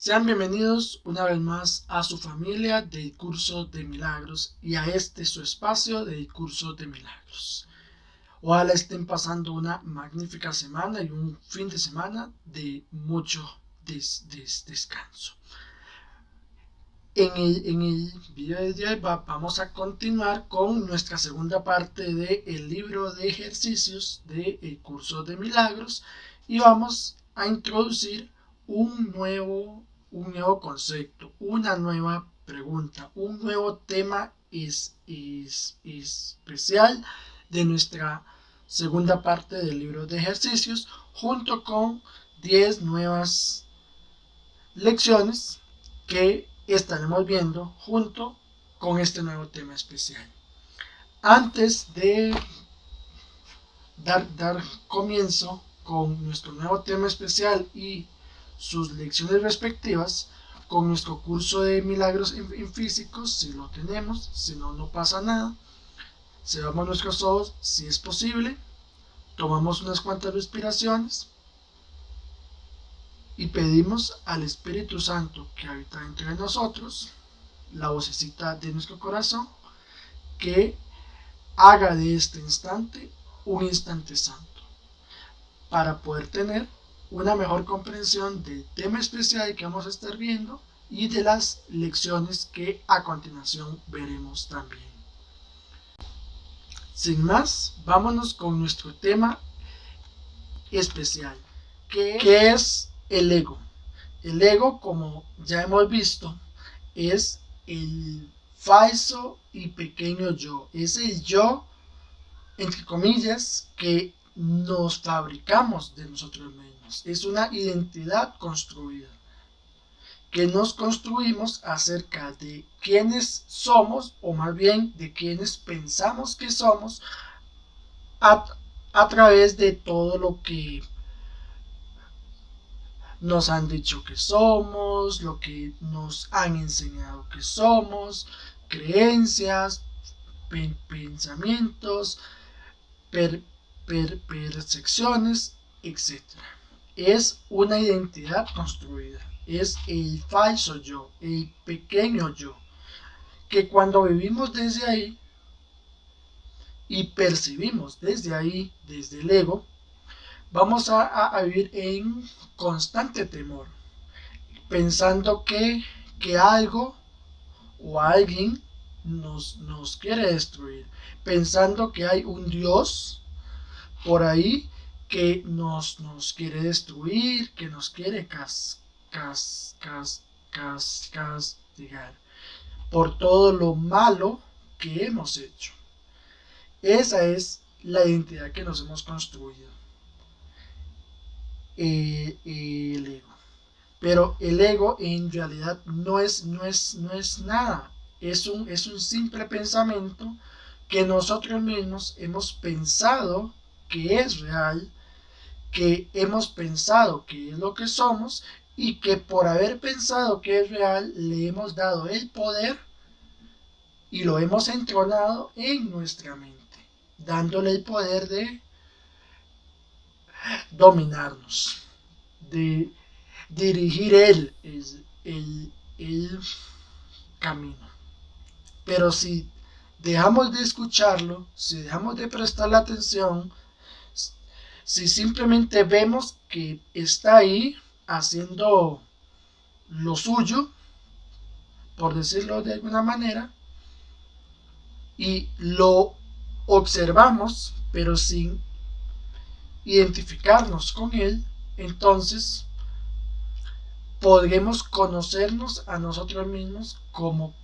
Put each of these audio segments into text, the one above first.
Sean bienvenidos una vez más a su familia del Curso de Milagros y a este su espacio del Curso de Milagros. Ojalá estén pasando una magnífica semana y un fin de semana de mucho descanso. En el video de hoy vamos a continuar con nuestra segunda parte del libro de ejercicios del Curso de Milagros y vamos a introducir un nuevo concepto, una nueva pregunta, un nuevo tema especial de nuestra segunda parte del libro de ejercicios, junto con 10 nuevas lecciones que estaremos viendo junto con este nuevo tema especial. Antes de dar comienzo con nuestro nuevo tema especial y sus lecciones respectivas, con nuestro curso de milagros en físicos, si lo tenemos, si no, no pasa nada. Cerramos nuestros ojos si es posible, tomamos unas cuantas respiraciones y pedimos al Espíritu Santo que habita entre nosotros, la vocecita de nuestro corazón, que haga de este instante un instante santo, para poder tener una mejor comprensión del tema especial que vamos a estar viendo y de las lecciones que a continuación veremos también. Sin más, vámonos con nuestro tema especial, que es el ego. El ego, como ya hemos visto, es el falso y pequeño yo. Es el yo, entre comillas, que nos fabricamos de nosotros mismos. Es una identidad construida que nos construimos acerca de quiénes somos, o más bien de quiénes pensamos que somos, a través de todo lo que nos han dicho que somos, lo que nos han enseñado que somos, creencias, pensamientos, percepciones, etc. Es una identidad construida, es el falso yo, el pequeño yo, que cuando vivimos desde ahí y percibimos desde ahí, desde el ego, vamos a vivir en constante temor, pensando que algo o alguien nos quiere destruir, pensando que hay un Dios por ahí que nos quiere destruir, que nos quiere castigar por todo lo malo que hemos hecho. Esa es la identidad que nos hemos construido. El ego. Pero el ego en realidad no es nada. Es un simple pensamiento que nosotros mismos hemos pensado que es real, que hemos pensado que es lo que somos y que por haber pensado que es real le hemos dado el poder y lo hemos entronado en nuestra mente, dándole el poder de dominarnos, de dirigir el camino. Pero si dejamos de escucharlo, si dejamos de prestarle atención, si simplemente vemos que está ahí haciendo lo suyo, por decirlo de alguna manera, y lo observamos, pero sin identificarnos con él, entonces podremos conocernos a nosotros mismos como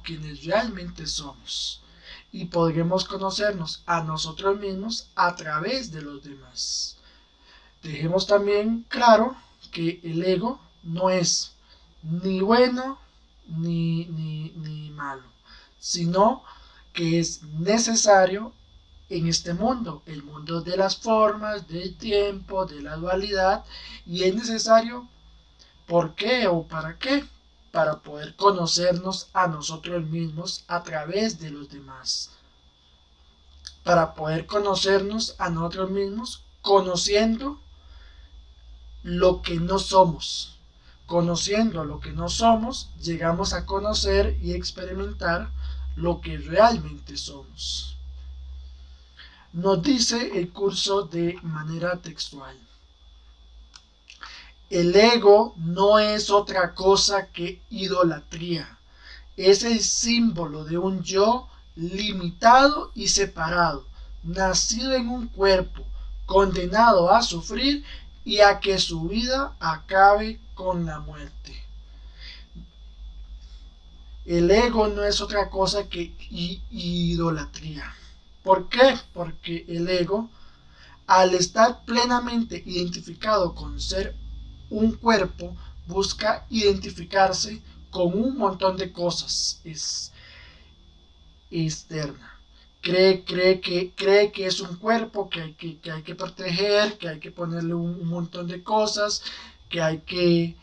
quienes realmente somos. Y podremos conocernos a nosotros mismos a través de los demás. Dejemos también claro que el ego no es ni bueno ni malo, sino que es necesario en este mundo, el mundo de las formas, del tiempo, de la dualidad, y es necesario. ¿Por qué o para qué? Para poder conocernos a nosotros mismos a través de los demás. Para poder conocernos a nosotros mismos conociendo lo que no somos. Conociendo lo que no somos, llegamos a conocer y experimentar lo que realmente somos. Nos dice el curso de manera textual: el ego no es otra cosa que idolatría. Es el símbolo de un yo limitado y separado, nacido en un cuerpo, condenado a sufrir y a que su vida acabe con la muerte. El ego no es otra cosa que idolatría. ¿Por qué? Porque el ego, al estar plenamente identificado con ser un cuerpo, busca identificarse con un montón de cosas externas. Cree que es un cuerpo que hay que proteger, que hay que ponerle un montón de cosas, que hay que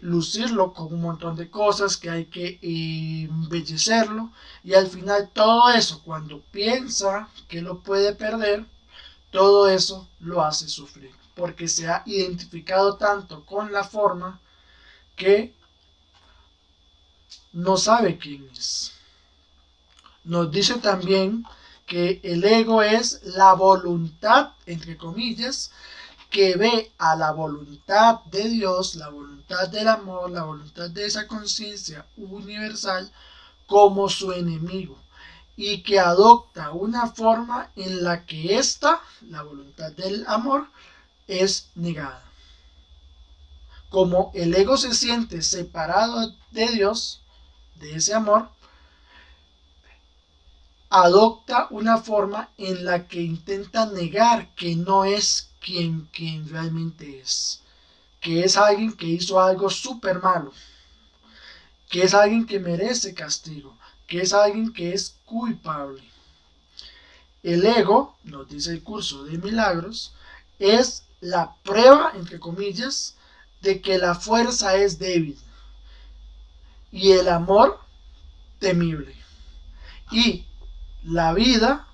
lucirlo con un montón de cosas, que hay que embellecerlo, y al final todo eso, cuando piensa que lo puede perder, todo eso lo hace sufrir, porque se ha identificado tanto con la forma que no sabe quién es. Nos dice también que el ego es la voluntad, entre comillas, que ve a la voluntad de Dios, la voluntad del amor, la voluntad de esa conciencia universal como su enemigo, y que adopta una forma en la que esta, la voluntad del amor, es negada. Como el ego se siente separado de Dios, de ese amor, adopta una forma en la que intenta negar que no es quien realmente es, que es alguien que hizo algo súper malo, que es alguien que merece castigo, que es alguien que es culpable. El ego, nos dice el curso de milagros, es la prueba, entre comillas, de que la fuerza es débil y el amor temible. Y la vida,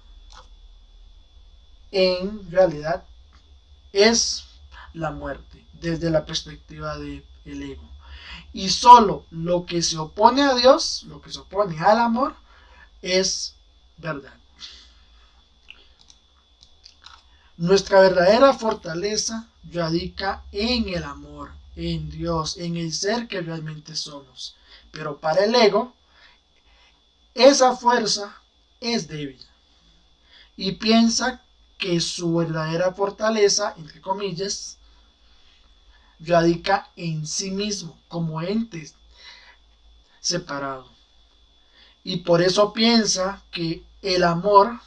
en realidad, es la muerte, desde la perspectiva del ego. Y solo lo que se opone a Dios, lo que se opone al amor, es verdad. Nuestra verdadera fortaleza radica en el amor, en Dios, en el ser que realmente somos. Pero para el ego, esa fuerza es débil y piensa que su verdadera fortaleza, entre comillas, radica en sí mismo, como ente separado. Y por eso piensa que el amor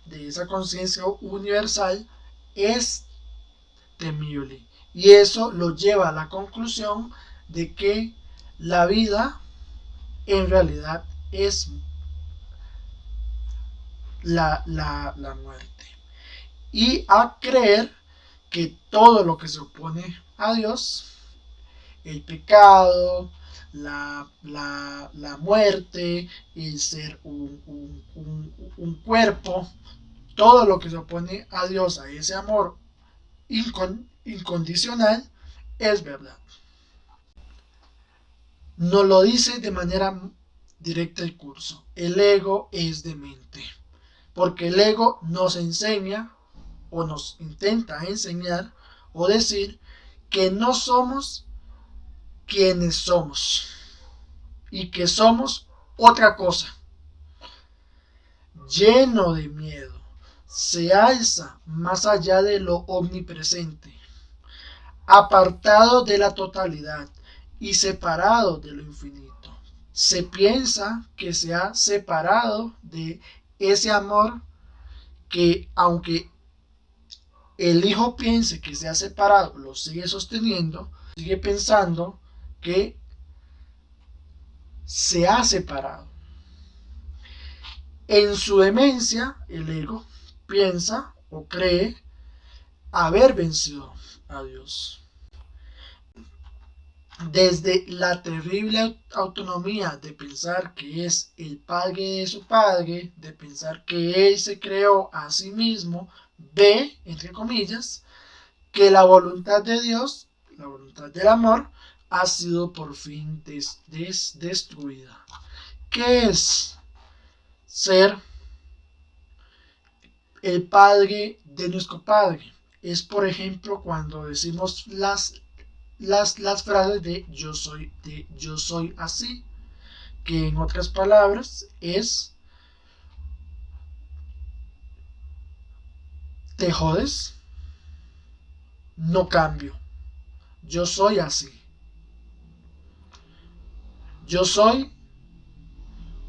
de esa conciencia universal es temible. Y eso lo lleva a la conclusión de que la vida en realidad es la muerte. Y a creer que todo lo que se opone a Dios, el pecado, la muerte, el ser un cuerpo, todo lo que se opone a Dios, a ese amor incondicional, es verdad. Nos lo dice de manera directa el curso: el ego es demente, porque el ego nos enseña o nos intenta enseñar o decir que no somos quienes somos y que somos otra cosa. Lleno de miedo, se alza más allá de lo omnipresente, apartado de la totalidad y separado de lo infinito. Se piensa que se ha separado de ese amor que, aunque el hijo piense que se ha separado, lo sigue sosteniendo, sigue pensando que se ha separado. En su demencia, el ego piensa o cree haber vencido a Dios. Desde la terrible autonomía de pensar que es el padre de su padre, de pensar que él se creó a sí mismo, ve, entre comillas, que la voluntad de Dios la voluntad del amor, ha sido por fin destruida. ¿Qué es ser el Padre de nuestro Padre? Es, por ejemplo, cuando decimos las frases de yo soy así, que en otras palabras es te jodes, no cambio, yo soy así, yo soy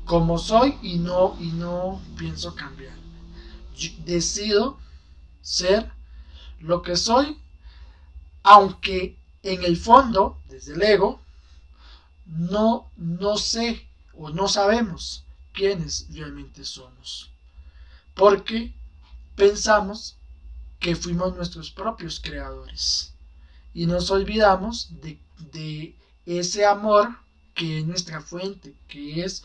como soy y no pienso cambiar. Yo decido ser lo que soy, aunque en el fondo, desde el ego, no sé o no sabemos quiénes realmente somos. Porque pensamos que fuimos nuestros propios creadores. Y nos olvidamos de ese amor que es nuestra fuente, que es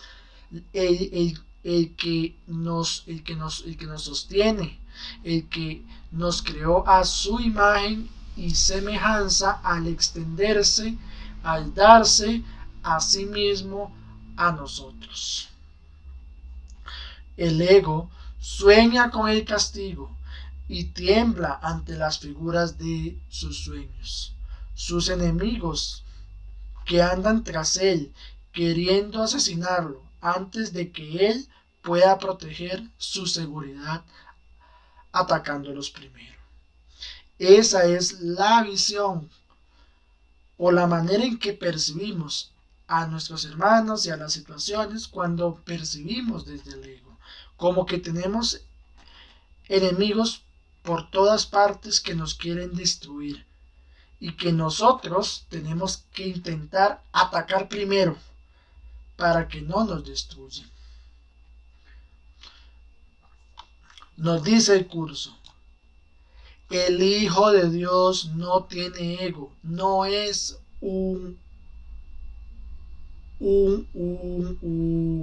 el que nos sostiene, el que nos creó a su imagen y semejanza al extenderse, al darse a sí mismo a nosotros. El ego sueña con el castigo y tiembla ante las figuras de sus sueños. Sus enemigos que andan tras él, queriendo asesinarlo antes de que él pueda proteger su seguridad, atacándolos primero. Esa es la visión o la manera en que percibimos a nuestros hermanos y a las situaciones cuando percibimos desde el ego. Como que tenemos enemigos por todas partes que nos quieren destruir y que nosotros tenemos que intentar atacar primero para que no nos destruyan. Nos dice el curso, el Hijo de Dios no tiene ego, no es un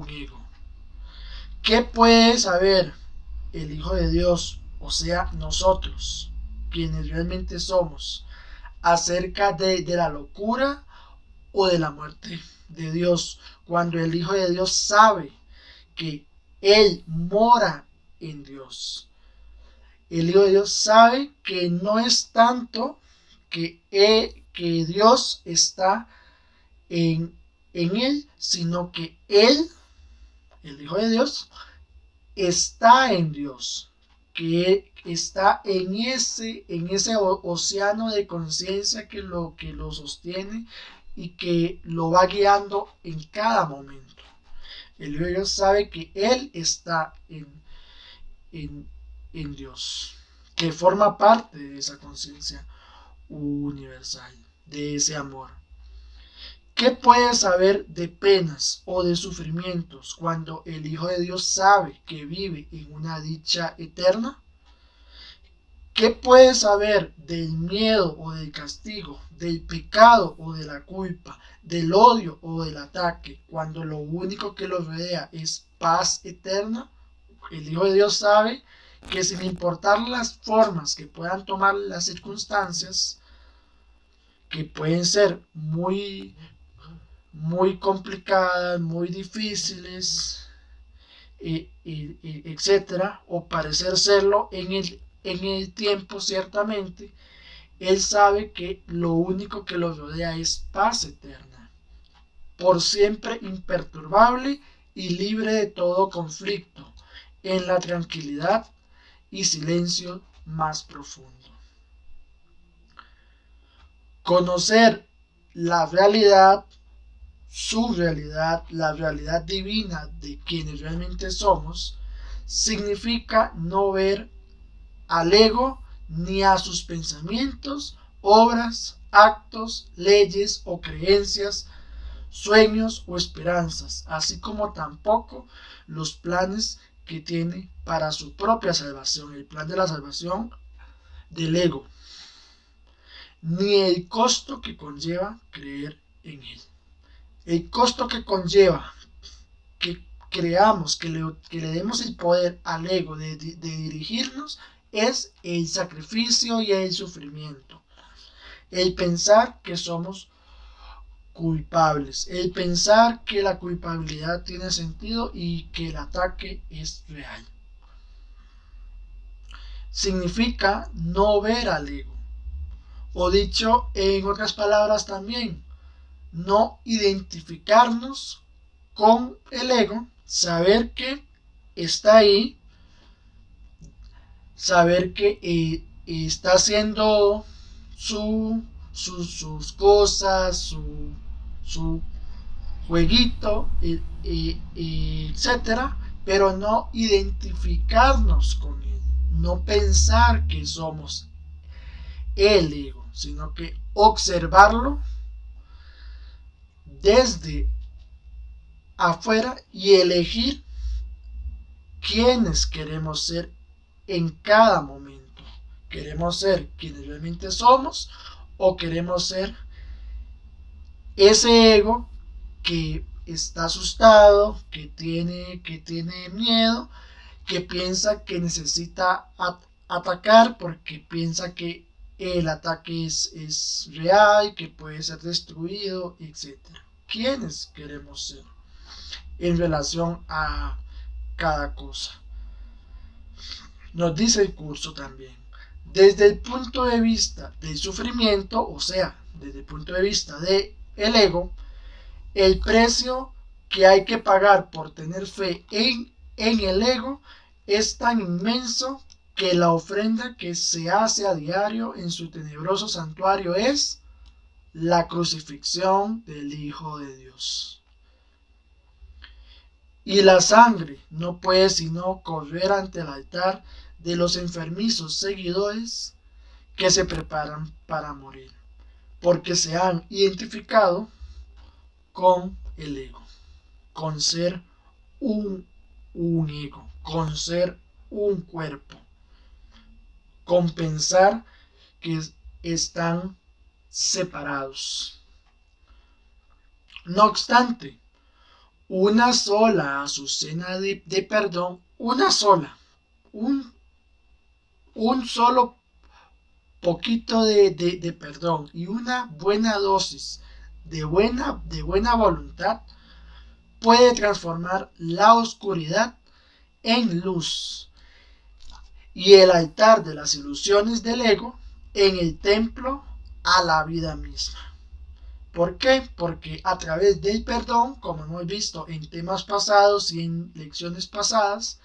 ego. ¿Qué puede saber el Hijo de Dios, o sea, nosotros, quienes realmente somos, acerca de la locura o de la muerte de Dios, cuando el Hijo de Dios sabe que Él mora en Dios? El Hijo de Dios sabe que no es tanto que Dios está en Él, sino que Él, el Hijo de Dios, está en Dios, que está en ese océano de conciencia que lo sostiene y que lo va guiando en cada momento. El Hijo de Dios sabe que Él está en Dios, que forma parte de esa conciencia universal, de ese amor. ¿Qué puede saber de penas o de sufrimientos cuando el Hijo de Dios sabe que vive en una dicha eterna? ¿Qué puede saber del miedo o del castigo, del pecado o de la culpa, del odio o del ataque, cuando lo único que lo rodea es paz eterna? El Hijo de Dios sabe que sin importar las formas que puedan tomar las circunstancias, que pueden ser muy complicadas, muy difíciles, etcétera, o parecer serlo en el tiempo, ciertamente, Él sabe que lo único que lo rodea es paz eterna, por siempre imperturbable y libre de todo conflicto, en la tranquilidad y silencio más profundo. Conocer la realidad, su realidad, la realidad divina de quienes realmente somos, significa no ver al ego ni a sus pensamientos, obras, actos, leyes o creencias, sueños o esperanzas, así como tampoco los planes que tiene para su propia salvación, el plan de la salvación del ego, ni el costo que conlleva creer en él. El costo que conlleva que creamos, que le demos el poder al ego de dirigirnos, es el sacrificio y el sufrimiento. el pensar que somos culpables, el pensar que la culpabilidad tiene sentido y que el ataque es real. Significa no ver al ego, o dicho en otras palabras también, no identificarnos con el ego, saber que está ahí, saber que está haciendo sus cosas, su jueguito, etcétera, pero no identificarnos con él, no pensar que somos el ego, sino que observarlo desde afuera y elegir quiénes queremos ser en cada momento. ¿Queremos ser quienes realmente somos o queremos ser ese ego que está asustado, que tiene miedo, que piensa que necesita atacar porque piensa que el ataque es real, que puede ser destruido, etcétera? ¿Quiénes queremos ser en relación a cada cosa? Nos dice el curso también, desde el punto de vista del sufrimiento, o sea, desde el punto de vista del ego, el precio que hay que pagar por tener fe en el ego es tan inmenso que la ofrenda que se hace a diario en su tenebroso santuario es la crucifixión del Hijo de Dios. Y la sangre no puede sino correr ante el altar de los enfermizos seguidores que se preparan para morir, porque se han identificado con el ego, con ser un ego, con ser un cuerpo, con pensar que están separados. No obstante, una sola azucena de perdón, una sola, un solo poquito de perdón y una buena dosis de buena voluntad puede transformar la oscuridad en luz y el altar de las ilusiones del ego en el templo a la vida misma. ¿Por qué? Porque a través del perdón, como hemos visto en temas pasados y en lecciones pasadas,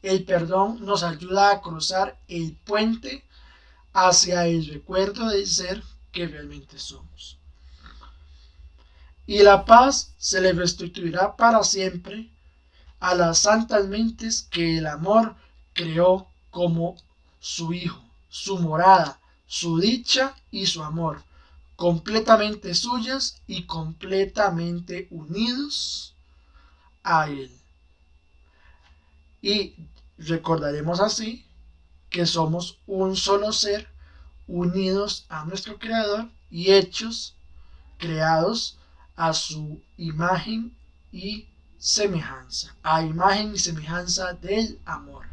el perdón nos ayuda a cruzar el puente hacia el recuerdo del ser que realmente somos. Y la paz se le restituirá para siempre a las santas mentes que el amor creó como su hijo, su morada, su dicha y su amor, completamente suyas y completamente unidos a él. Y recordaremos así que somos un solo ser unidos a nuestro Creador y creados a su imagen y semejanza, a imagen y semejanza del amor.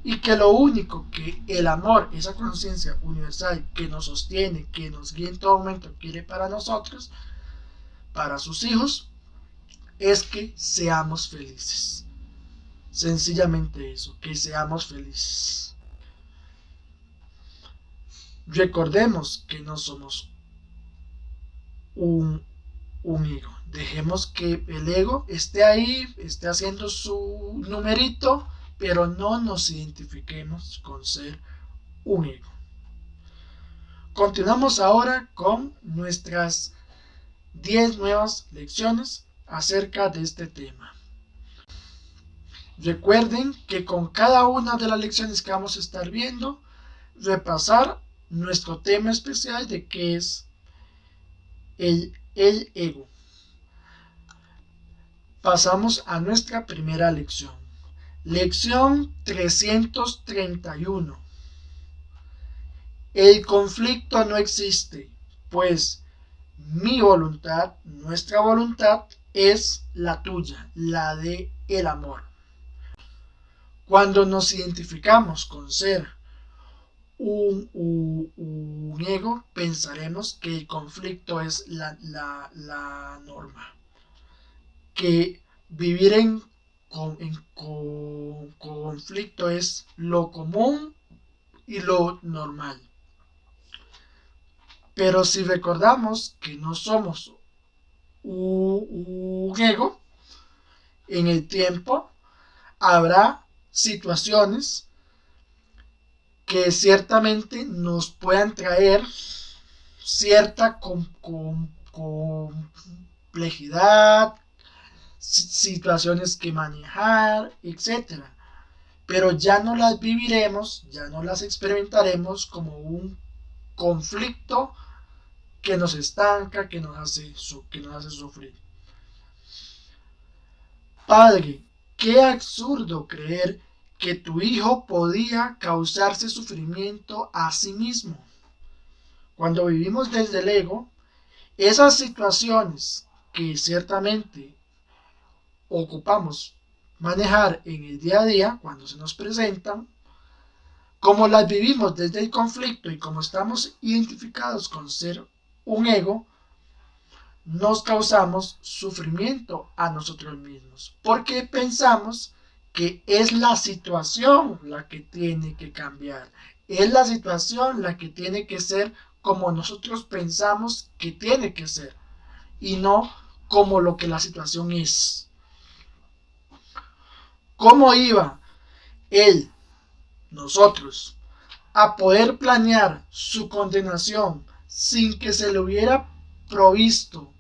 Y que lo único que el amor, esa conciencia universal que nos sostiene, que nos guía en todo momento, quiere para nosotros, para sus hijos, es que seamos felices. Sencillamente eso, que seamos felices. Recordemos que no somos un ego. Dejemos que el ego esté ahí, esté haciendo su numerito, pero no nos identifiquemos con ser un ego. Continuamos ahora con nuestras 10 nuevas lecciones acerca de este tema. Recuerden que con cada una de las lecciones que vamos a estar viendo, repasar nuestro tema especial de qué es el ego. Pasamos a nuestra primera lección. Lección 331. El conflicto no existe, pues mi voluntad, nuestra voluntad, es la tuya, la de el amor. Cuando nos identificamos con ser un ego, pensaremos que el conflicto es la norma, que vivir en conflicto es lo común y lo normal. Pero si recordamos que no somos un ego, en el tiempo habrá situaciones que ciertamente nos puedan traer cierta complejidad, situaciones que manejar, etcétera. Pero ya no las viviremos, ya no las experimentaremos como un conflicto que nos estanca, que nos hace sufrir. Padre, qué absurdo creer que tu hijo podía causarse sufrimiento a sí mismo. Cuando vivimos desde el ego, esas situaciones que ciertamente ocupamos manejar en el día a día, cuando se nos presentan, como las vivimos desde el conflicto y como estamos identificados con ser un ego, nos causamos sufrimiento a nosotros mismos, porque pensamos que es la situación la que tiene que cambiar, es la situación la que tiene que ser como nosotros pensamos que tiene que ser, y no como lo que la situación es. ¿Cómo iba él, nosotros, a poder planear su condenación sin que se le hubiera provisto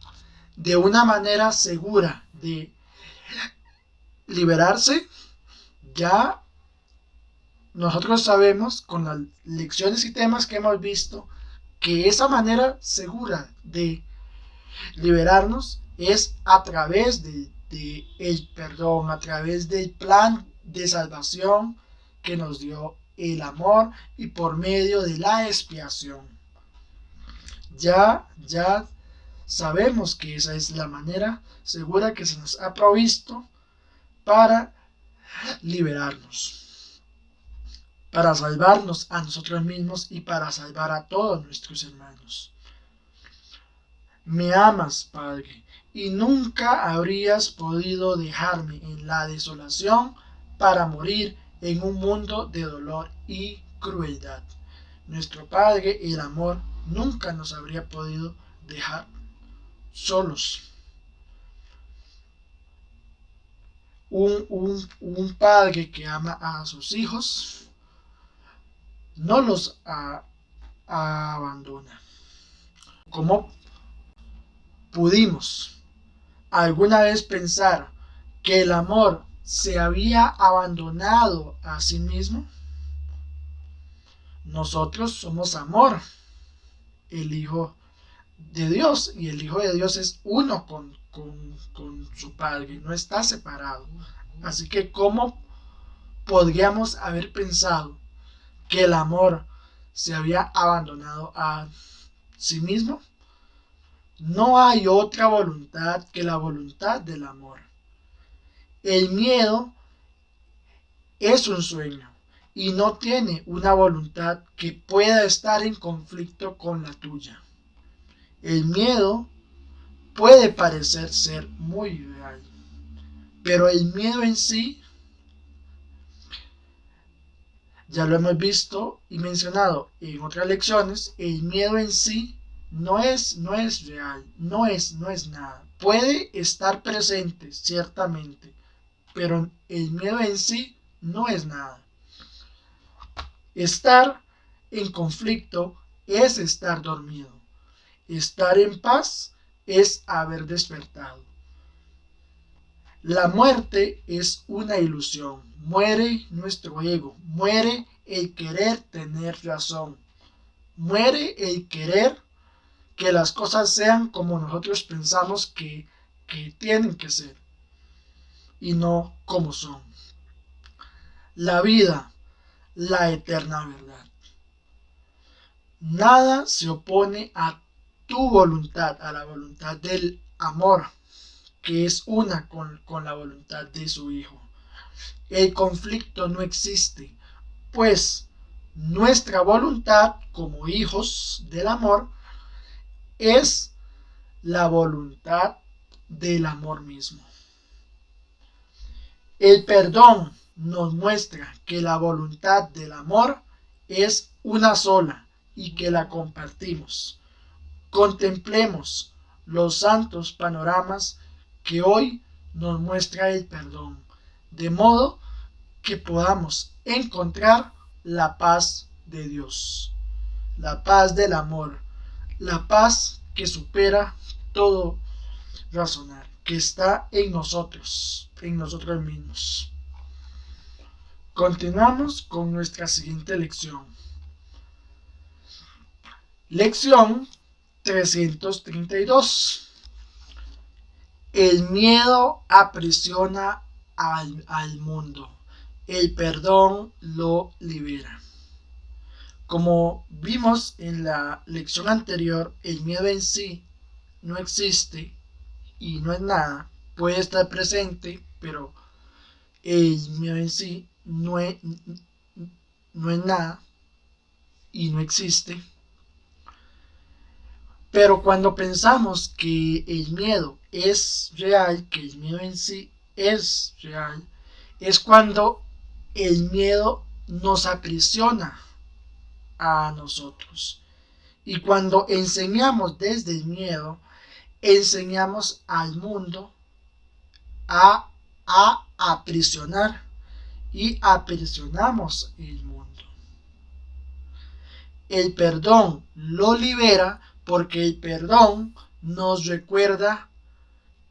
de una manera segura de liberarse? Ya nosotros sabemos con las lecciones y temas que hemos visto que esa manera segura de liberarnos es a través de el perdón, a través del plan de salvación que nos dio el amor y por medio de la expiación. Ya sabemos que esa es la manera segura que se nos ha provisto para liberarnos, para salvarnos a nosotros mismos y para salvar a todos nuestros hermanos. Me amas, Padre, y nunca habrías podido dejarme en la desolación para morir en un mundo de dolor y crueldad. Nuestro Padre, el amor, nunca nos habría podido dejar solos. Un padre que ama a sus hijos no los abandona. ¿Cómo pudimos alguna vez pensar que el amor se había abandonado a sí mismo? Nosotros somos amor, el Hijo de Dios, y el Hijo de Dios es uno con su Padre, no está separado. Así que ¿cómo podríamos haber pensado que el amor se había abandonado a sí mismo? No hay otra voluntad que la voluntad del amor. El miedo es un sueño y no tiene una voluntad que pueda estar en conflicto con la tuya. El miedo puede parecer ser muy real, pero el miedo en sí, ya lo hemos visto y mencionado en otras lecciones, el miedo en sí no es real, no es nada. Puede estar presente, ciertamente, pero el miedo en sí no es nada. Estar en conflicto es estar dormido. Estar en paz es haber despertado. La muerte es una ilusión. Muere nuestro ego. Muere el querer tener razón. Muere el querer que las cosas sean como nosotros pensamos que tienen que ser y no como son. La vida, la eterna verdad. Nada se opone a tu voluntad, a la voluntad del amor, que es una con la voluntad de su Hijo. El conflicto no existe, pues Nuestra voluntad como hijos del amor es la voluntad del amor mismo. El perdón nos muestra que la voluntad del amor es una sola y que la compartimos. Contemplemos los santos panoramas que hoy nos muestra el perdón, de modo que podamos encontrar la paz de Dios, la paz del amor, la paz que supera todo razonar, que está en nosotros mismos. Continuamos con nuestra siguiente lección. Lección 332. El miedo aprisiona al mundo. El perdón lo libera. Como vimos en la lección anterior, el miedo en sí no existe y no es nada. Puede estar presente, pero el miedo en sí no es nada y no existe. Pero cuando pensamos que el miedo es real, que el miedo en sí es real, es cuando el miedo nos aprisiona a nosotros. Y cuando enseñamos desde el miedo, enseñamos al mundo a aprisionar y aprisionamos el mundo. El perdón lo libera porque el perdón nos recuerda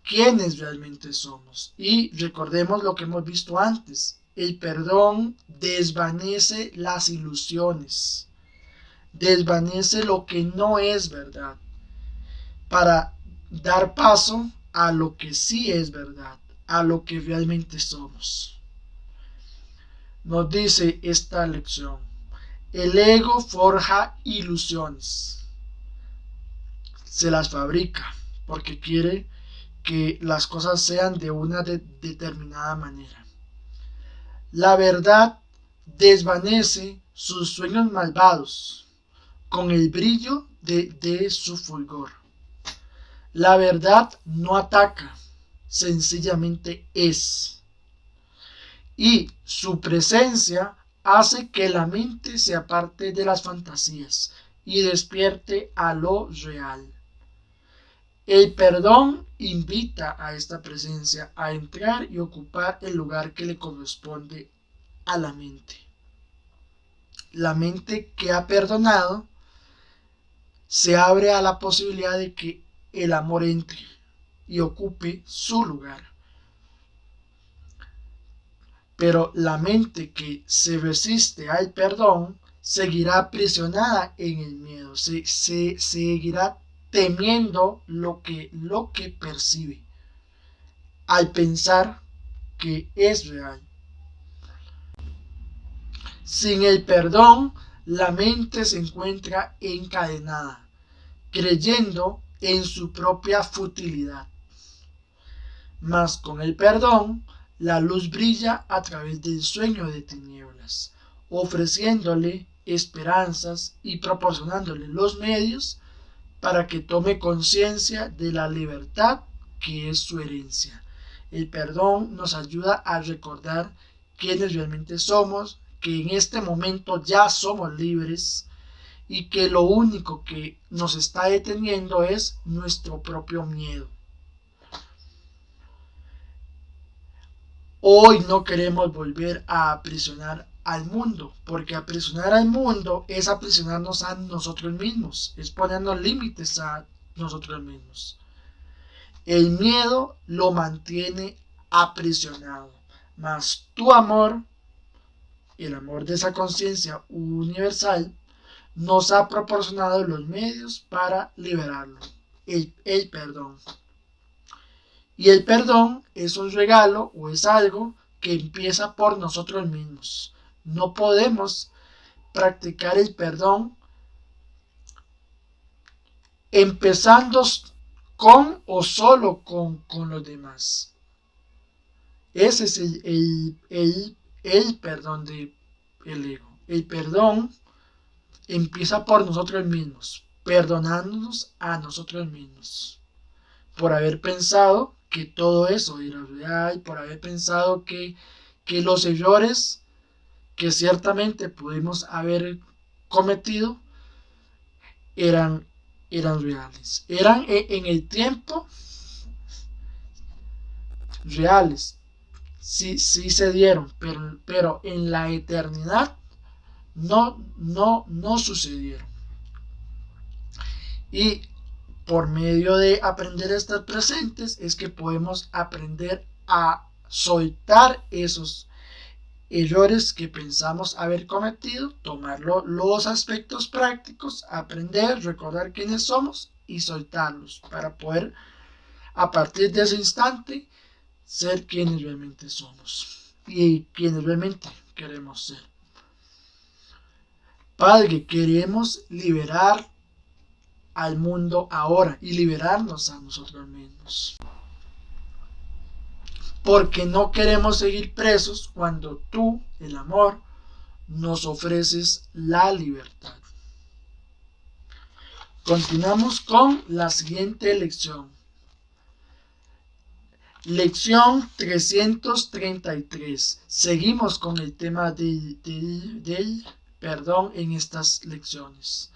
quiénes realmente somos. Y recordemos lo que hemos visto antes. El perdón desvanece las ilusiones, desvanece lo que no es verdad, para dar paso a lo que sí es verdad, a lo que realmente somos. Nos dice esta lección: el ego forja ilusiones, se las fabrica porque quiere que las cosas sean de una determinada manera. La verdad desvanece sus sueños malvados con el brillo de su fulgor. La verdad no ataca, sencillamente es. Y su presencia hace que la mente se aparte de las fantasías y despierte a lo real. El perdón invita a esta presencia a entrar y ocupar el lugar que le corresponde a la mente. La mente que ha perdonado se abre a la posibilidad de que el amor entre y ocupe su lugar. Pero la mente que se resiste al perdón seguirá aprisionada en el miedo, se seguirá temiendo lo que percibe, al pensar que es real. Sin el perdón, la mente se encuentra encadenada, creyendo en su propia futilidad. Mas con el perdón, la luz brilla a través del sueño de tinieblas, ofreciéndole esperanzas y proporcionándole los medios para que tome conciencia de la libertad que es su herencia. El perdón nos ayuda a recordar quiénes realmente somos, que en este momento ya somos libres y que lo único que nos está deteniendo es nuestro propio miedo. Hoy no queremos volver a aprisionar al mundo, porque aprisionar al mundo es aprisionarnos a nosotros mismos, es ponernos límites a nosotros mismos. El miedo lo mantiene aprisionado, mas tu amor, el amor de esa conciencia universal, nos ha proporcionado los medios para liberarlo, el perdón. Y el perdón es un regalo o es algo que empieza por nosotros mismos. No podemos practicar el perdón empezando con o solo con los demás. Ese es el perdón del ego. El perdón empieza por nosotros mismos, perdonándonos a nosotros mismos, por haber pensado que todo eso era real, por haber pensado que los errores que ciertamente pudimos haber cometido eran, eran reales, eran en el tiempo reales, sí se dieron, pero en la eternidad no sucedieron. Y por medio de aprender a estar presentes es que podemos aprender a soltar esos errores que pensamos haber cometido, tomar los aspectos prácticos, aprender, recordar quiénes somos y soltarlos para poder a partir de ese instante ser quienes realmente somos y quienes realmente queremos ser. Padre, queremos liberar al mundo ahora y liberarnos a nosotros mismos. Porque no queremos seguir presos cuando tú, el amor, nos ofreces la libertad. Continuamos con la siguiente lección. Lección 333. Seguimos con el tema del perdón en estas lecciones.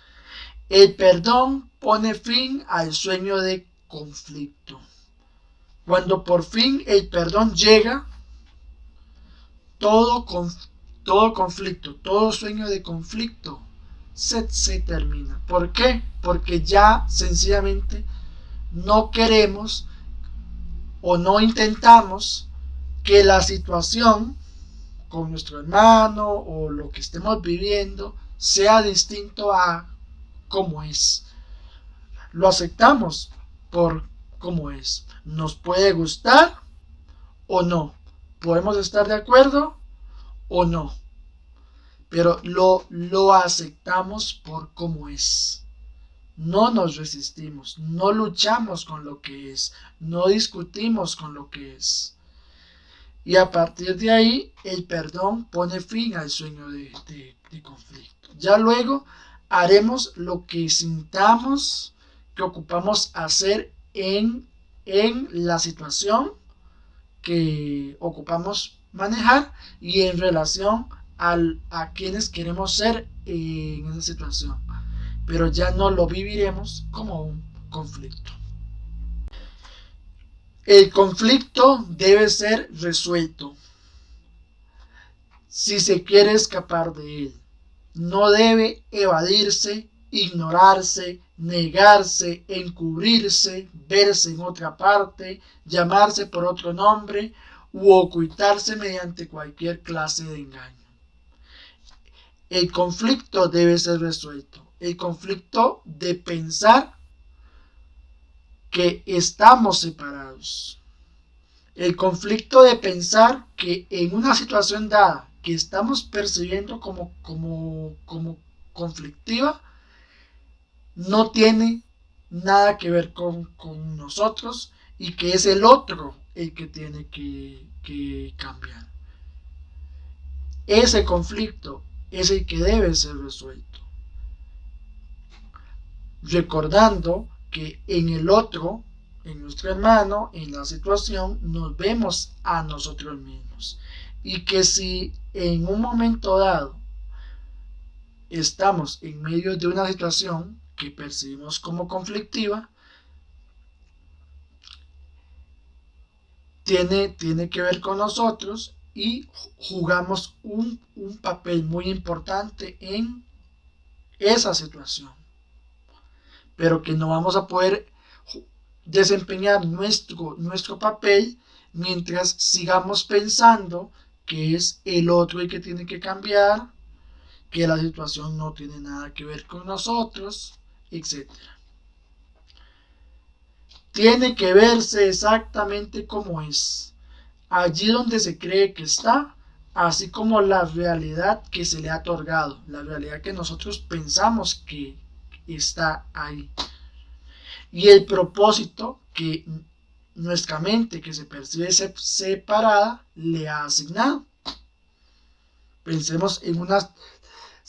El perdón pone fin al sueño de conflicto. Cuando por fin el perdón llega, todo conflicto, todo sueño de conflicto se termina. ¿Por qué? Porque ya sencillamente no queremos o no intentamos que la situación con nuestro hermano o lo que estemos viviendo sea distinto a como es. Lo aceptamos por como es. Nos puede gustar o no. Podemos estar de acuerdo o no. Pero lo aceptamos por como es. No nos resistimos, no luchamos con lo que es, no discutimos con lo que es. Y a partir de ahí, el perdón pone fin al sueño de conflicto. Ya luego haremos lo que sintamos que ocupamos hacer en la situación que ocupamos manejar y en relación a quienes queremos ser en esa situación. Pero ya no lo viviremos como un conflicto. El conflicto debe ser resuelto si se quiere escapar de él. No debe evadirse, ignorarse, negarse, encubrirse, verse en otra parte, llamarse por otro nombre u ocultarse mediante cualquier clase de engaño. El conflicto debe ser resuelto. El conflicto de pensar que estamos separados. El conflicto de pensar que en una situación dada que estamos percibiendo como conflictiva no tiene nada que ver con nosotros y que es el otro el que tiene que cambiar. Ese conflicto es el que debe ser resuelto. Recordando que en el otro, en nuestro hermano, en la situación, nos vemos a nosotros mismos. Y que si en un momento dado estamos en medio de una situación que percibimos como conflictiva, tiene que ver con nosotros y jugamos un papel muy importante en esa situación. Pero que no vamos a poder desempeñar nuestro papel mientras sigamos pensando que es el otro el que tiene que cambiar, que la situación no tiene nada que ver con nosotros, etc. Tiene que verse exactamente como es, allí donde se cree que está, así como la realidad que se le ha otorgado, la realidad que nosotros pensamos que está ahí. Y el propósito que nuestra mente, que se percibe separada, le ha asignado. Pensemos en una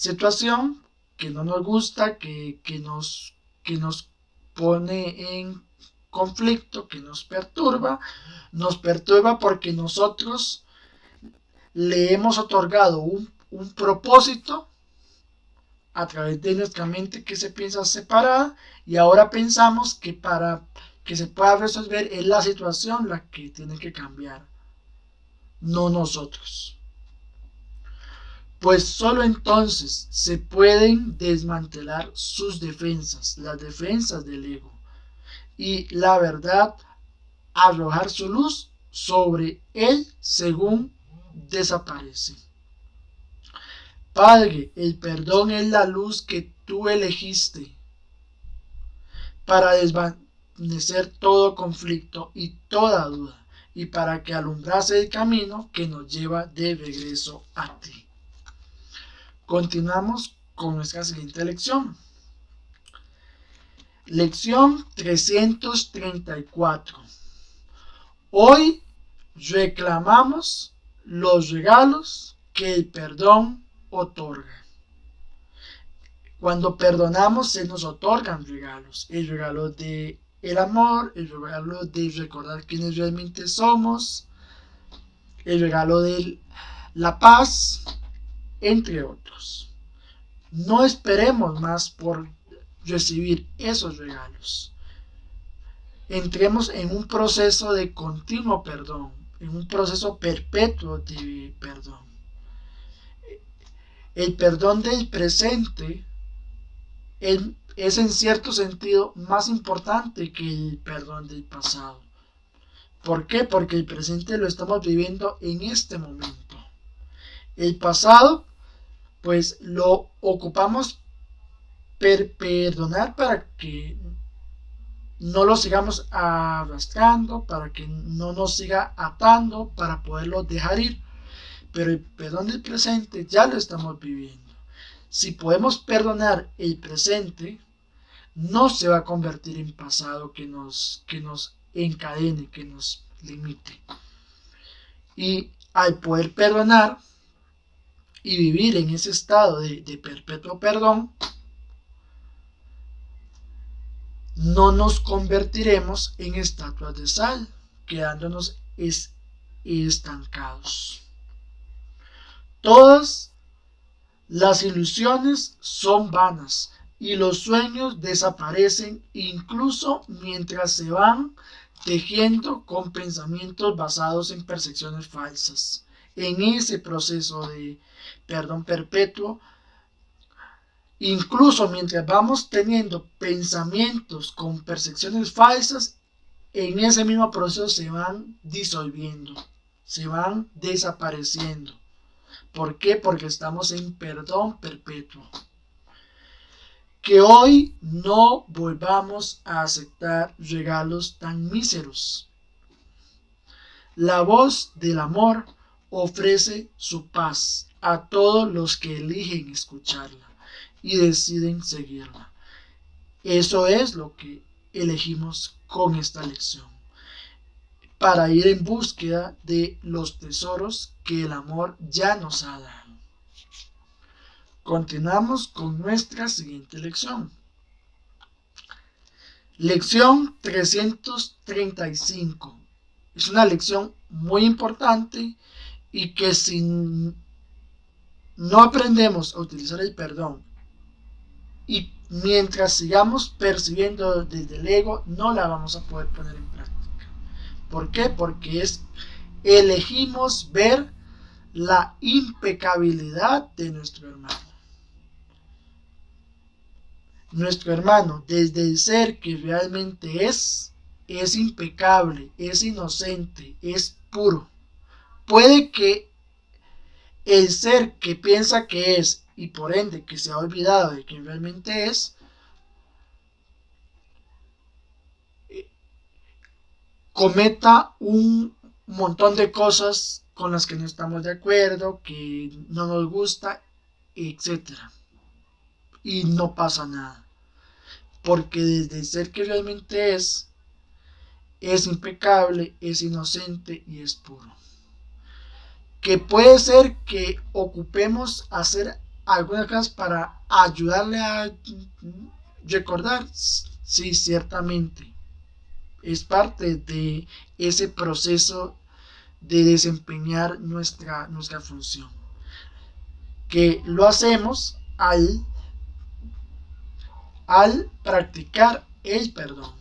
situación que no nos gusta, que nos pone en conflicto, que nos perturba porque nosotros le hemos otorgado un propósito a través de nuestra mente que se piensa separada, y ahora pensamos que para que se pueda resolver es la situación la que tiene que cambiar, no nosotros. Pues solo entonces se pueden desmantelar sus defensas, las defensas del ego, y la verdad arrojar su luz sobre él según desaparece. Padre, el perdón es la luz que tú elegiste para desvanecer todo conflicto y toda duda, y para que alumbrase el camino que nos lleva de regreso a ti. Continuamos con nuestra siguiente lección. Lección 334. Hoy reclamamos los regalos que el perdón otorga. Cuando perdonamos se nos otorgan regalos. El regalo de el amor, el regalo de recordar quiénes realmente somos, el regalo de la paz, entre otros. No esperemos más por recibir esos regalos. Entremos en un proceso de continuo perdón, en un proceso perpetuo de perdón. El perdón del presente es en cierto sentido más importante que el perdón del pasado. ¿Por qué? Porque el presente lo estamos viviendo en este momento. El pasado, pues lo ocupamos perdonar para que no lo sigamos arrastrando, para que no nos siga atando, para poderlo dejar ir. Pero el perdón del presente ya lo estamos viviendo. Si podemos perdonar el presente, no se va a convertir en pasado que nos encadene, que nos limite. Y al poder perdonar y vivir en ese estado de perpetuo perdón, no nos convertiremos en estatuas de sal, quedándonos estancados. Todas las ilusiones son vanas y los sueños desaparecen incluso mientras se van tejiendo con pensamientos basados en percepciones falsas. En ese proceso de perdón perpetuo, incluso mientras vamos teniendo pensamientos con percepciones falsas, en ese mismo proceso se van disolviendo, se van desapareciendo. ¿Por qué? Porque estamos en perdón perpetuo. Que hoy no volvamos a aceptar regalos tan míseros. La voz del amor ofrece su paz a todos los que eligen escucharla y deciden seguirla. Eso es lo que elegimos con esta lección, para ir en búsqueda de los tesoros que el amor ya nos ha dado. Continuamos con nuestra siguiente lección. Lección 335. Es una lección muy importante y que si no aprendemos a utilizar el perdón y mientras sigamos percibiendo desde el ego, no la vamos a poder poner en práctica. ¿Por qué? Porque elegimos ver la impecabilidad de nuestro hermano. Nuestro hermano, desde el ser que realmente es impecable, es inocente, es puro. Puede que el ser que piensa que es, y por ende que se ha olvidado de quién realmente es, cometa un montón de cosas con las que no estamos de acuerdo, que no nos gusta, etc. Y no pasa nada, porque desde el ser que realmente es impecable, es inocente y es puro. Que puede ser que ocupemos hacer algunas cosas para ayudarle a recordar. Sí, ciertamente. Es parte de ese proceso de desempeñar nuestra función. Que lo hacemos al practicar el perdón.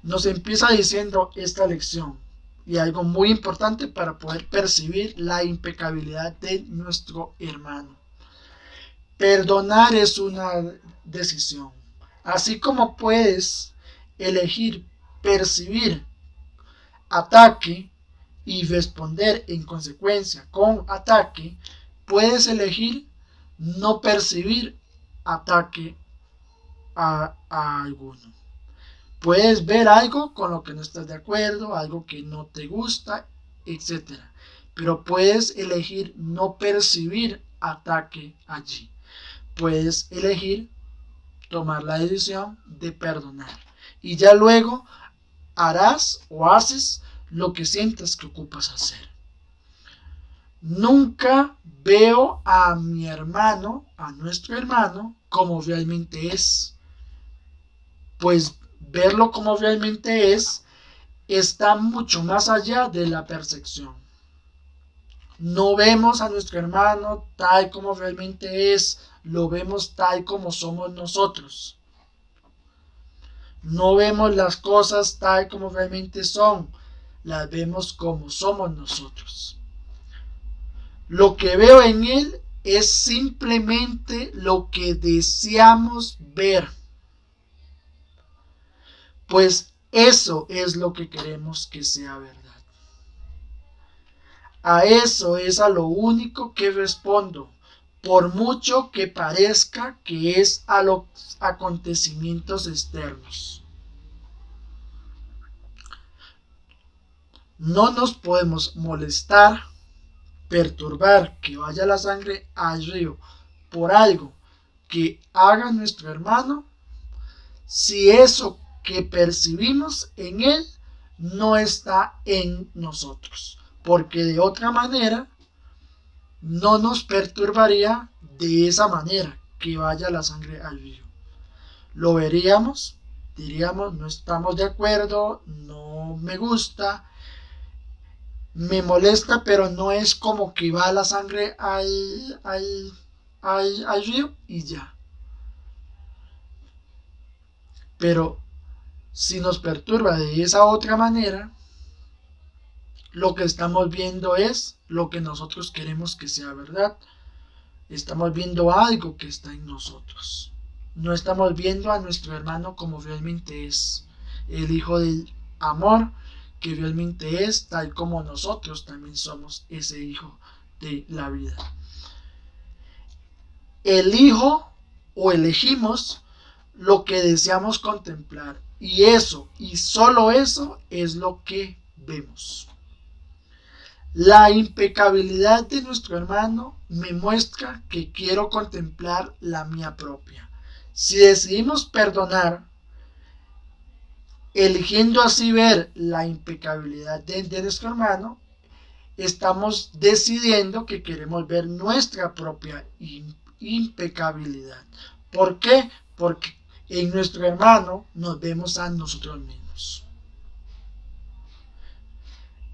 Nos empieza diciendo esta lección y algo muy importante para poder percibir la impecabilidad de nuestro hermano. Perdonar es una decisión. Así como puedes elegir percibir ataque y responder en consecuencia con ataque, puedes elegir no percibir ataque a alguno. Puedes ver algo con lo que no estás de acuerdo, algo que no te gusta, etc. Pero puedes elegir no percibir ataque allí. Puedes elegir tomar la decisión de perdonar. Y ya luego harás o haces lo que sientas que ocupas hacer. Nunca veo a mi hermano, a nuestro hermano, como realmente es. Pues verlo como realmente es está mucho más allá de la percepción. No vemos a nuestro hermano tal como realmente es, lo vemos tal como somos nosotros. No vemos las cosas tal como realmente son, las vemos como somos nosotros. Lo que veo en él es simplemente lo que deseamos ver. Pues eso es lo que queremos que sea verdad. A eso es a lo único que respondo, por mucho que parezca que es a los acontecimientos externos. No nos podemos molestar, perturbar que vaya la sangre al río por algo que haga nuestro hermano, si eso que percibimos en él no está en nosotros, porque de otra manera no nos perturbaría de esa manera que vaya la sangre al río. Lo veríamos, diríamos, no estamos de acuerdo, no me gusta, me molesta, pero no es como que va la sangre al río y ya. Pero si nos perturba de esa otra manera, lo que estamos viendo es lo que nosotros queremos que sea verdad. Estamos viendo algo que está en nosotros. No estamos viendo a nuestro hermano como realmente es, el hijo del amor que realmente es, tal como nosotros también somos ese hijo de la vida. Elijo o elegimos lo que deseamos contemplar, y eso, y solo eso, es lo que vemos. La impecabilidad de nuestro hermano me muestra que quiero contemplar la mía propia. Si decidimos perdonar, eligiendo así ver la impecabilidad de nuestro hermano, estamos decidiendo que queremos ver nuestra propia impecabilidad. ¿Por qué? Porque en nuestro hermano nos vemos a nosotros mismos.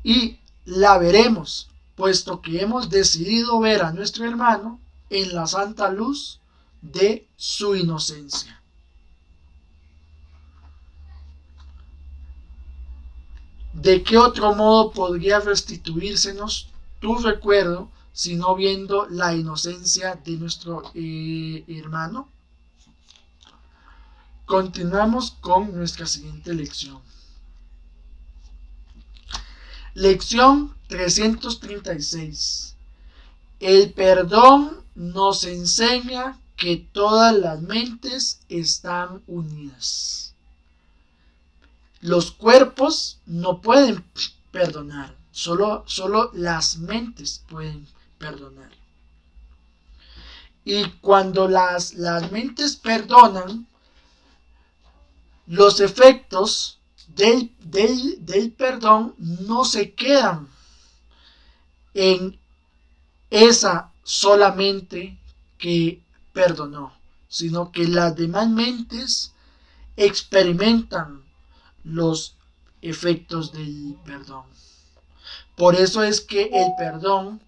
Y la veremos, puesto que hemos decidido ver a nuestro hermano en la santa luz de su inocencia. ¿De qué otro modo podría restituírsenos tu recuerdo sino viendo la inocencia de nuestro hermano? Continuamos con nuestra siguiente lección. Lección 336. El perdón nos enseña que todas las mentes están unidas. Los cuerpos no pueden perdonar, solo las mentes pueden perdonar. Y cuando las mentes perdonan, los efectos del perdón no se quedan en esa solamente que perdonó, sino que las demás mentes experimentan los efectos del perdón. Por eso es que el perdón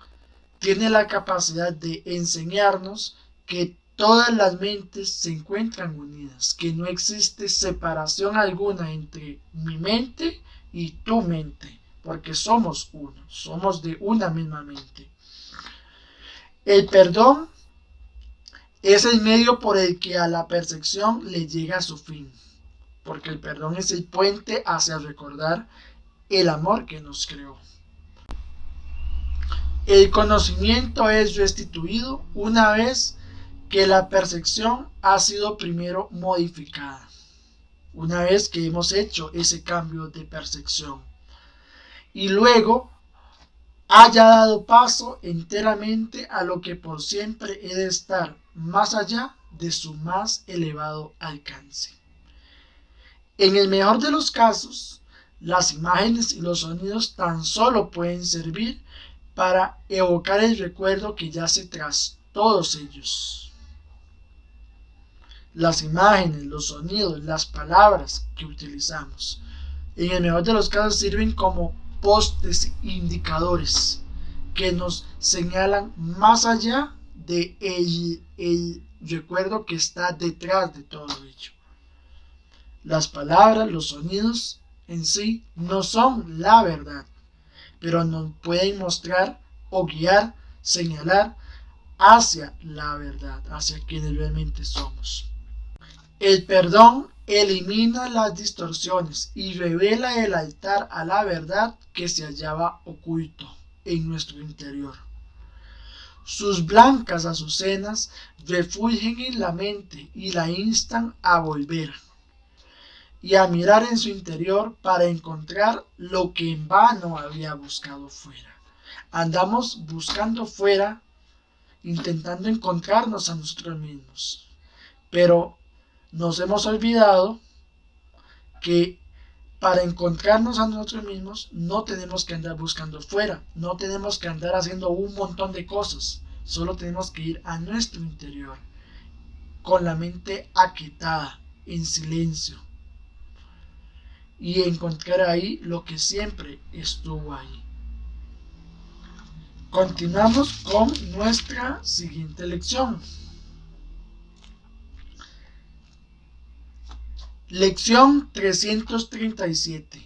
tiene la capacidad de enseñarnos que todas las mentes se encuentran unidas, que no existe separación alguna entre mi mente y tu mente, porque somos uno, somos de una misma mente. El perdón es el medio por el que a la percepción le llega a su fin, porque el perdón es el puente hacia recordar el amor que nos creó. El conocimiento es restituido una vez que la percepción ha sido primero modificada, una vez que hemos hecho ese cambio de percepción y luego haya dado paso enteramente a lo que por siempre he de estar más allá de su más elevado alcance. En el mejor de los casos, las imágenes y los sonidos tan solo pueden servir para evocar el recuerdo que yace tras todos ellos. Las imágenes, los sonidos, las palabras que utilizamos, en el mejor de los casos sirven como postes indicadores que nos señalan más allá de el recuerdo que está detrás de todo ello. Las palabras, los sonidos en sí no son la verdad, pero nos pueden mostrar o guiar, señalar hacia la verdad, hacia quienes realmente somos. El perdón elimina las distorsiones y revela el altar a la verdad que se hallaba oculto en nuestro interior. Sus blancas azucenas refulgen en la mente y la instan a volver y a mirar en su interior para encontrar lo que en vano había buscado fuera. Andamos buscando fuera, intentando encontrarnos a nosotros mismos, pero nos hemos olvidado que para encontrarnos a nosotros mismos no tenemos que andar buscando fuera, no tenemos que andar haciendo un montón de cosas, solo tenemos que ir a nuestro interior con la mente aquietada, en silencio, y encontrar ahí lo que siempre estuvo ahí. Continuamos con nuestra siguiente lección. Lección 337.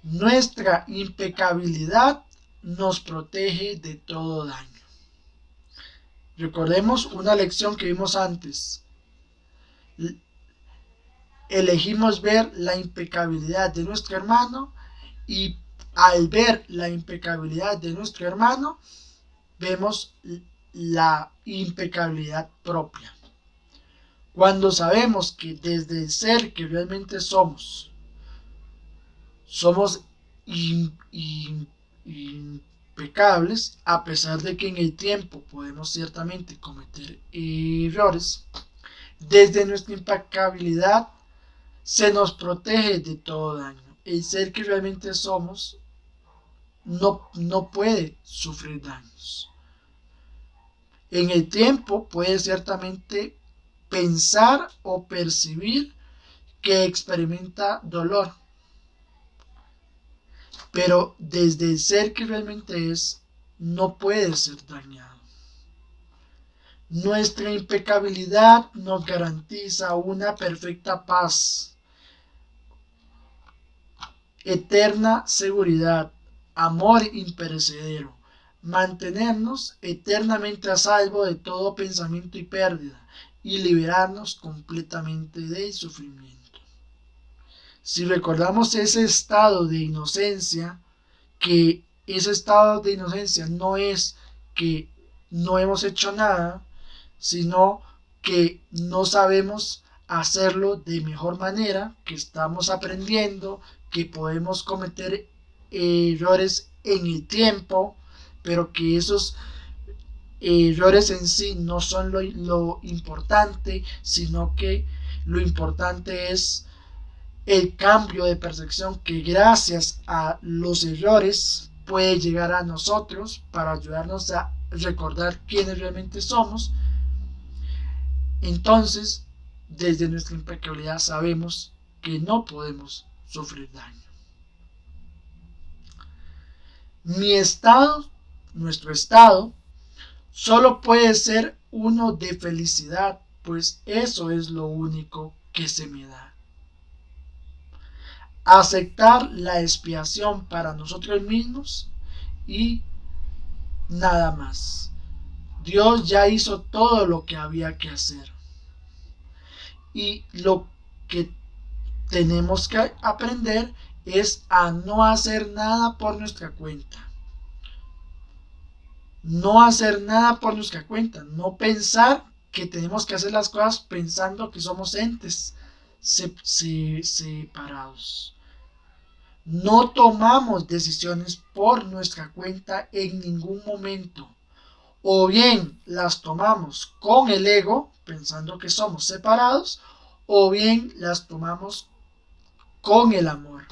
Nuestra impecabilidad nos protege de todo daño. Recordemos una lección que vimos antes. Elegimos ver la impecabilidad de nuestro hermano y al ver la impecabilidad de nuestro hermano, vemos la impecabilidad propia. Cuando sabemos que desde el ser que realmente somos impecables, a pesar de que en el tiempo podemos ciertamente cometer errores, desde nuestra impecabilidad se nos protege de todo daño. El ser que realmente somos no puede sufrir daños. En el tiempo puede ciertamente pensar o percibir que experimenta dolor, pero desde el ser que realmente es, no puede ser dañado. Nuestra impecabilidad nos garantiza una perfecta paz, eterna seguridad, amor imperecedero, mantenernos eternamente a salvo de todo pensamiento y pérdida y liberarnos completamente del sufrimiento. Si recordamos ese estado de inocencia, que ese estado de inocencia no es que no hemos hecho nada, sino que no sabemos hacerlo de mejor manera, que estamos aprendiendo, que podemos cometer errores en el tiempo, pero que esos errores en sí no son lo importante, sino que lo importante es el cambio de percepción que gracias a los errores puede llegar a nosotros para ayudarnos a recordar quiénes realmente somos, entonces desde nuestra impecabilidad sabemos que no podemos sufrir daño. Nuestro estado, solo puede ser uno de felicidad, pues eso es lo único que se me da. Aceptar la expiación para nosotros mismos y nada más. Dios ya hizo todo lo que había que hacer. Y lo que tenemos que aprender es a no hacer nada por nuestra cuenta. No hacer nada por nuestra cuenta. No pensar que tenemos que hacer las cosas pensando que somos entes separados. No tomamos decisiones por nuestra cuenta en ningún momento. O bien las tomamos con el ego, pensando que somos separados, o bien las tomamos con el amor,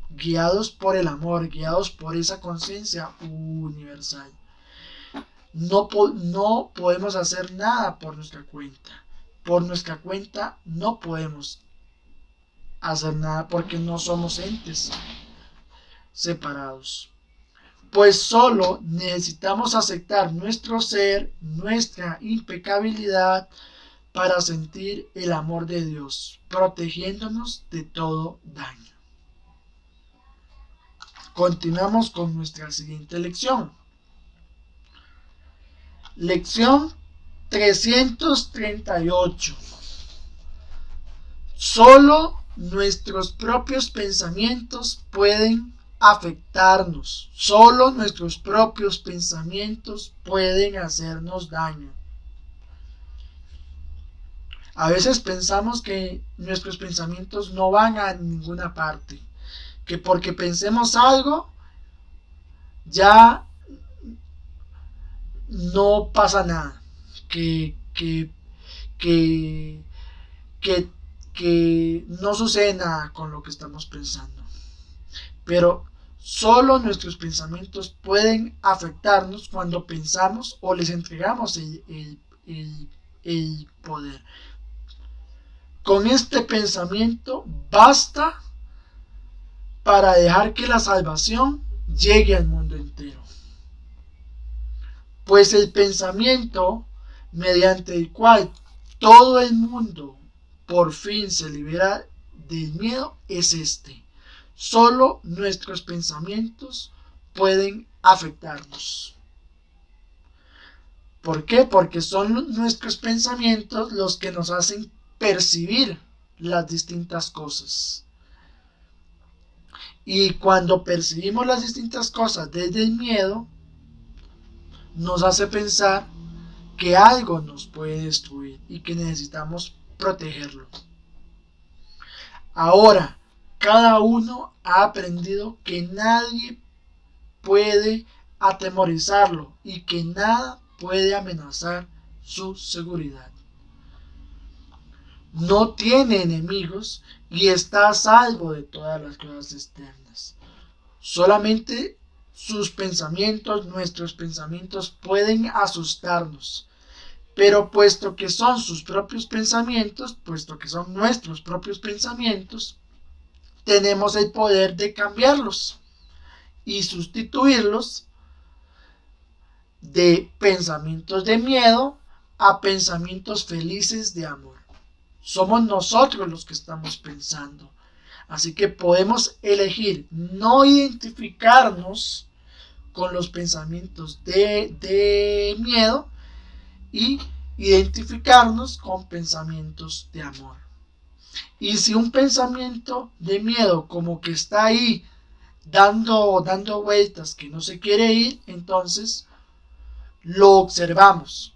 guiados por el amor, guiados por esa conciencia universal. No podemos hacer nada por nuestra cuenta. Por nuestra cuenta no podemos hacer nada porque no somos entes separados. Pues solo necesitamos aceptar nuestro ser, nuestra impecabilidad, para sentir el amor de Dios, protegiéndonos de todo daño. Continuamos con nuestra siguiente lección. Lección 338. Solo nuestros propios pensamientos pueden afectarnos. Solo nuestros propios pensamientos pueden hacernos daño. A veces pensamos que nuestros pensamientos no van a ninguna parte, que porque pensemos algo ya no pasa nada, que no sucede nada con lo que estamos pensando. Pero solo nuestros pensamientos pueden afectarnos cuando pensamos o les entregamos el poder. Con este pensamiento basta para dejar que la salvación llegue al mundo entero. Pues el pensamiento mediante el cual todo el mundo por fin se libera del miedo es este. Solo nuestros pensamientos pueden afectarnos. ¿Por qué? Porque son nuestros pensamientos los que nos hacen percibir las distintas cosas. Y cuando percibimos las distintas cosas desde el miedo, nos hace pensar que algo nos puede destruir y que necesitamos protegerlo. Ahora, cada uno ha aprendido que nadie puede atemorizarlo y que nada puede amenazar su seguridad. No tiene enemigos y está a salvo de todas las cosas externas. Solamente sus pensamientos, nuestros pensamientos, pueden asustarnos. Pero puesto que son sus propios pensamientos, puesto que son nuestros propios pensamientos, tenemos el poder de cambiarlos y sustituirlos de pensamientos de miedo a pensamientos felices de amor. Somos nosotros los que estamos pensando. Así que podemos elegir no identificarnos con los pensamientos de miedo y identificarnos con pensamientos de amor. Y si un pensamiento de miedo como que está ahí dando vueltas que no se quiere ir, entonces lo observamos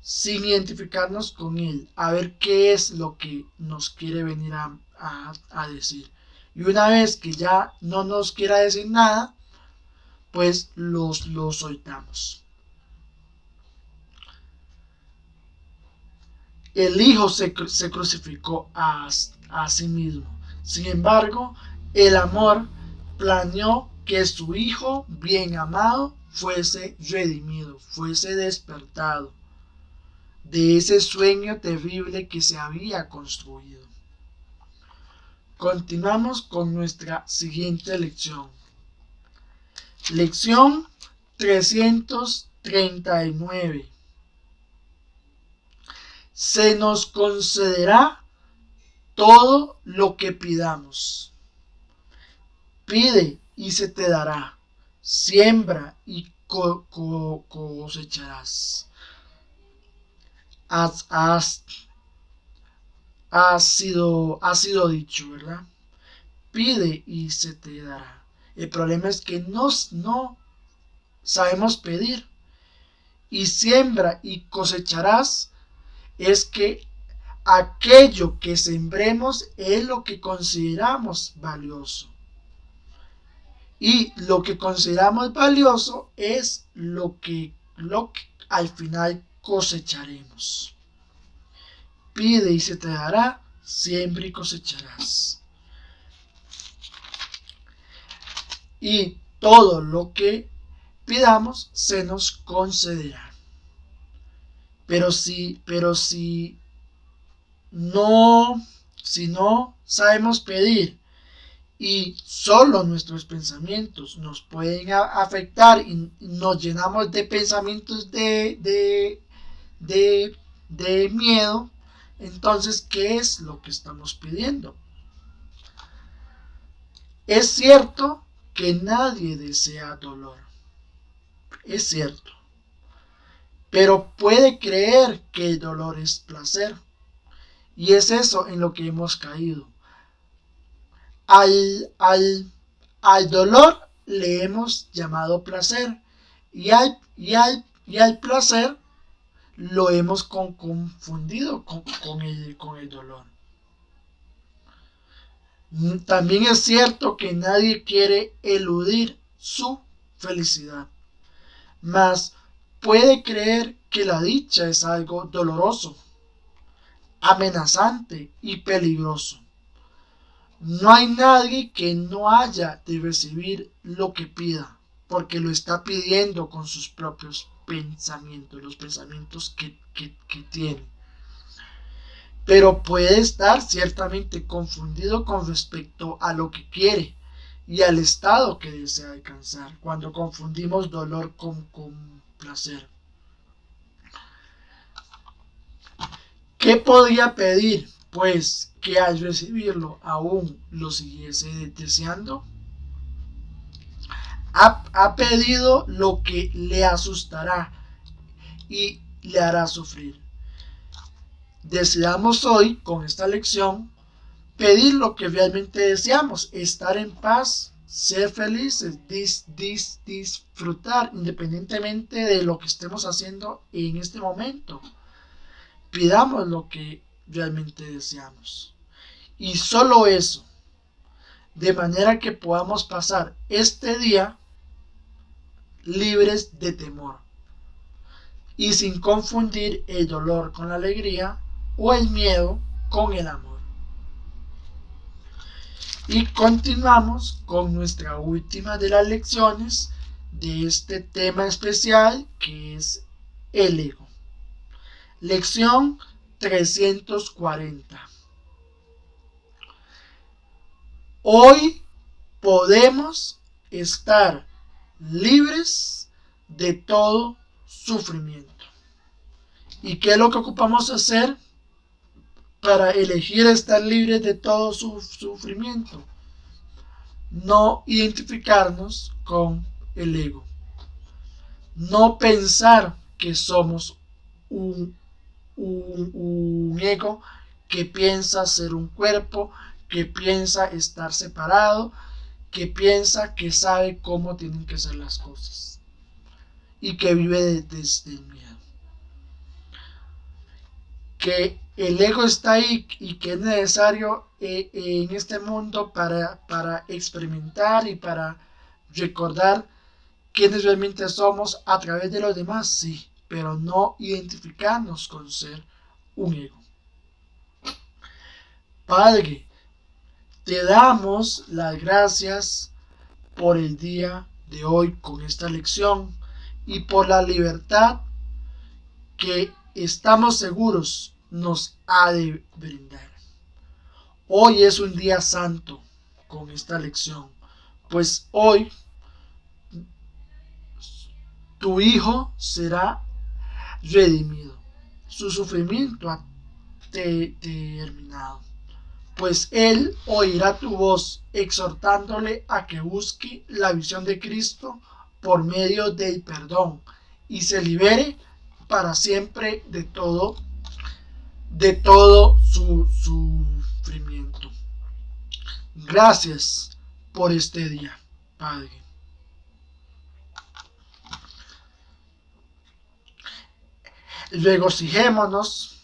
sin identificarnos con él, a ver qué es lo que nos quiere venir a decir. Y una vez que ya no nos quiera decir nada, pues lo soltamos. El Hijo se crucificó a sí mismo. Sin embargo, el amor planeó que su Hijo bien amado fuese redimido, fuese despertado de ese sueño terrible que se había construido. Continuamos con nuestra siguiente lección. Lección 339. Se nos concederá todo lo que pidamos. Pide y se te dará. Siembra y cosecharás. Ha sido dicho, ¿verdad? Pide y se te dará. El problema es que no sabemos pedir. Y siembra y cosecharás es que aquello que sembremos es lo que consideramos valioso. Y lo que consideramos valioso es lo que al final cosecharemos. Pide y se te dará, siembra y cosecharás. Y todo lo que pidamos se nos concederá. Pero si no sabemos pedir y solo nuestros pensamientos nos pueden afectar y nos llenamos de pensamientos de miedo, entonces, ¿qué es lo que estamos pidiendo? Es cierto que nadie desea dolor. Es cierto. Pero puede creer que el dolor es placer. Y es eso en lo que hemos caído. Al dolor le hemos llamado placer. Y al placer lo hemos confundido con el dolor. También es cierto que nadie quiere eludir su felicidad. Mas puede creer que la dicha es algo doloroso, amenazante y peligroso. No hay nadie que no haya de recibir lo que pida, porque lo está pidiendo con sus propios pensamientos, los pensamientos que tiene. Pero puede estar ciertamente confundido con respecto a lo que quiere y al estado que desea alcanzar, cuando confundimos dolor con placer. ¿Qué podría pedir? Pues que al recibirlo aún lo siguiese deseando. Ha pedido lo que le asustará y le hará sufrir. Deseamos hoy, con esta lección, pedir lo que realmente deseamos, estar en paz, ser felices, disfrutar independientemente de lo que estemos haciendo en este momento. Pidamos lo que realmente deseamos. Y solo eso, de manera que podamos pasar este día libres de temor y sin confundir el dolor con la alegría o el miedo con el amor. Y continuamos con nuestra última de las lecciones de este tema especial, que es el ego. Lección 340. Hoy podemos estar libres de todo sufrimiento. ¿Y qué es lo que ocupamos hacer para elegir estar libres de todo sufrimiento? No identificarnos con el ego. No pensar que somos un ego que piensa ser un cuerpo, que piensa estar separado, que piensa que sabe cómo tienen que ser las cosas y que vive desde el miedo. Que el ego está ahí y que es necesario en este mundo para experimentar y para recordar quiénes realmente somos a través de los demás, sí, pero no identificarnos con ser un ego. Padre, te damos las gracias por el día de hoy con esta lección. y por la libertad que estamos seguros nos ha de brindar. Hoy es un día santo con esta lección, pues hoy tu hijo será redimido, su sufrimiento ha terminado, pues él oirá tu voz exhortándole a que busque la visión de Cristo por medio del perdón y se libere para siempre de todo su sufrimiento. Gracias por este día, Padre. Regocijémonos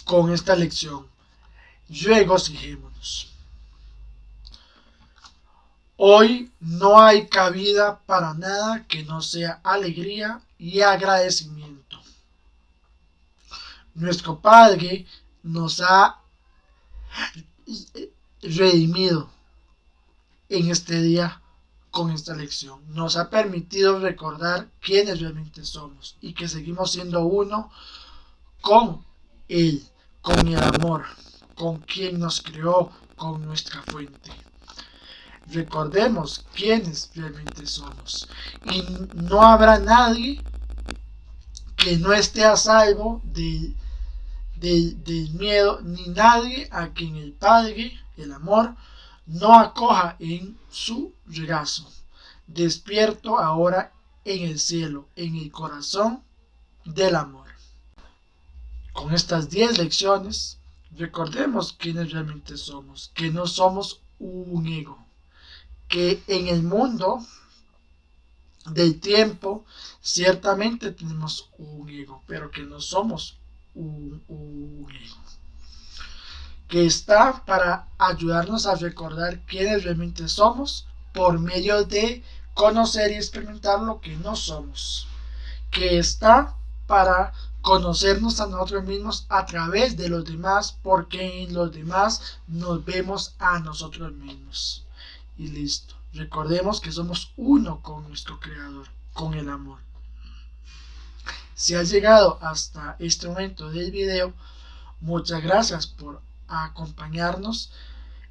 con esta lección. Regocijémonos. Hoy no hay cabida para nada que no sea alegría y agradecimiento. Nuestro Padre nos ha redimido en este día con esta lección. Nos ha permitido recordar quiénes realmente somos y que seguimos siendo uno con Él, con el amor, con quien nos creó, con nuestra fuente. Recordemos quiénes realmente somos y no habrá nadie que no esté a salvo del miedo, ni nadie a quien el Padre, el amor, no acoja en su regazo, despierto ahora en el cielo, en el corazón del amor. Con estas 10 lecciones, recordemos quiénes realmente somos, que no somos un ego, que en el mundo del tiempo ciertamente tenemos un ego, pero que no somos un ego, que está para ayudarnos a recordar quiénes realmente somos por medio de conocer y experimentar lo que no somos, que está para conocernos a nosotros mismos a través de los demás, porque en los demás nos vemos a nosotros mismos. Y listo. Recordemos que somos uno con nuestro Creador, con el amor. Si has llegado hasta este momento del video, muchas gracias por acompañarnos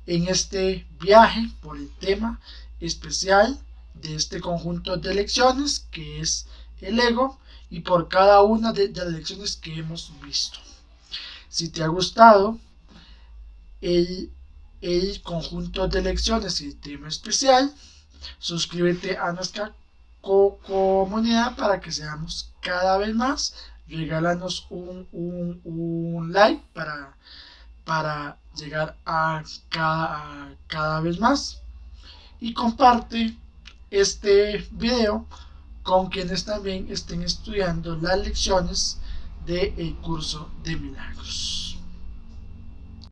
en este viaje por el tema especial de este conjunto de lecciones que es el ego y por cada una de las lecciones que hemos visto. Si te ha gustado el conjunto de lecciones y el tema especial, suscríbete a nuestra comunidad para que seamos cada vez más. Regálanos un like para llegar a cada vez más y comparte este video con quienes también estén estudiando las lecciones del curso de milagros.